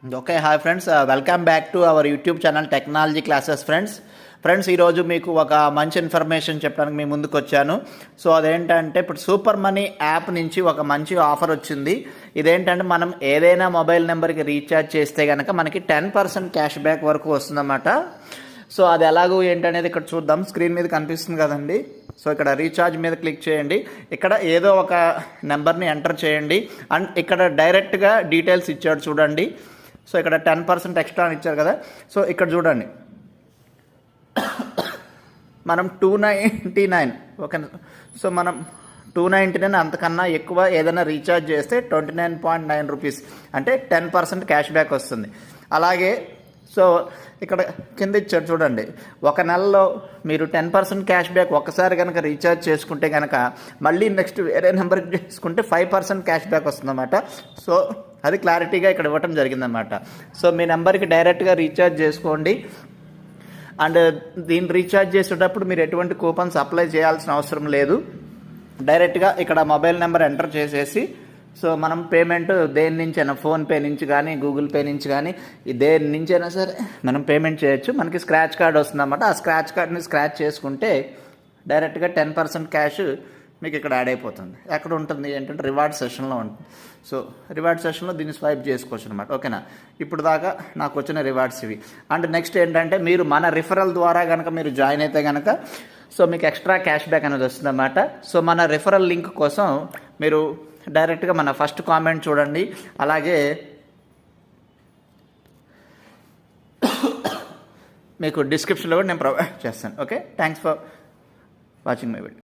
Okay, hi friends, welcome back to our YouTube channel technology classes. Friends ఈరోజు మీకు ఒక మంచి ఇన్ఫర్మేషన్ చెప్పడానికి మీ ముందుకు వచ్చాను. సో అదేంటంటే ఇప్పుడు సూపర్ మనీ యాప్ నుంచి ఒక మంచి ఆఫర్ వచ్చింది. ఇదేంటంటే మనం ఏదైనా మొబైల్ నెంబర్కి రీఛార్జ్ చేస్తే కనుక మనకి 10% క్యాష్ బ్యాక్ వరకు వస్తుందన్నమాట. సో అది ఎలాగో ఏంటనేది ఇక్కడ చూద్దాం. స్క్రీన్ మీద కనిపిస్తుంది కదండి. సో ఇక్కడ రీఛార్జ్ మీద క్లిక్ చేయండి. ఇక్కడ ఏదో ఒక నెంబర్ని ఎంటర్ చేయండి అండ్ ఇక్కడ డైరెక్ట్గా డీటెయిల్స్ ఇచ్చాడు చూడండి. సో ఇక్కడ 10% ఎక్స్ట్రా ఇచ్చారు కదా. సో ఇక్కడ చూడండి, మనం 299 ఓకే. సో మనం 299 అంతకన్నా ఎక్కువ ఏదైనా రీఛార్జ్ చేస్తే 29.9 రూపీస్ అంటే 10% క్యాష్ బ్యాక్ వస్తుంది. అలాగే సో ఇక్కడ కింద ఇచ్చారు చూడండి, ఒక నెలలో మీరు 10% క్యాష్ బ్యాక్ ఒక్కసారి కనుక రీఛార్జ్ చేసుకుంటే కనుక మళ్ళీ నెక్స్ట్ వేరే నెంబర్కి చేసుకుంటే 5% క్యాష్ బ్యాక్ వస్తుందన్నమాట. సో అది క్లారిటీగా ఇక్కడ ఇవ్వటం జరిగిందన్నమాట. సో మీ నెంబర్కి డైరెక్ట్గా రీఛార్జ్ చేసుకోండి. అండ్ దీన్ని రీఛార్జ్ చేసేటప్పుడు మీరు ఎటువంటి కూపన్స్ అప్లై చేయాల్సిన అవసరం లేదు. డైరెక్ట్గా ఇక్కడ మొబైల్ నెంబర్ ఎంటర్ చేసేసి సో మనం పేమెంట్ దేని నుంచైనా ఫోన్పే నుంచి కానీ గూగుల్ పే నుంచి కానీ దేని నుంచైనా సరే మనం పేమెంట్ చేయొచ్చు. మనకి స్క్రాచ్ కార్డ్ వస్తుందన్నమాట. ఆ స్క్రాచ్ కార్డ్ని స్క్రాచ్ చేసుకుంటే డైరెక్ట్గా 10% క్యాష్ మీకు ఇక్కడ యాడ్ అయిపోతుంది. ఎక్కడ ఉంటుంది ఏంటంటే రివార్డ్ సెషన్లో ఉంటుంది. సో రివార్డ్ సెషన్లో దీన్ని స్వైప్ చేసుకోవచ్చు అనమాట. ఓకేనా, ఇప్పుడు దాకా నాకు వచ్చిన రివార్డ్స్ ఇవి. అండ్ నెక్స్ట్ ఏంటంటే మీరు మన రిఫరల్ ద్వారా కనుక మీరు జాయిన్ అయితే కనుక సో మీకు ఎక్స్ట్రా క్యాష్ బ్యాక్ అనేది వస్తుందన్నమాట. సో మన రిఫరల్ లింక్ కోసం మీరు డైరెక్ట్గా మన ఫస్ట్ కామెంట్ చూడండి. అలాగే మీకు డిస్క్రిప్షన్లో కూడా నేను ప్రొవైడ్ చేస్తాను. Okay, thanks for watching my video.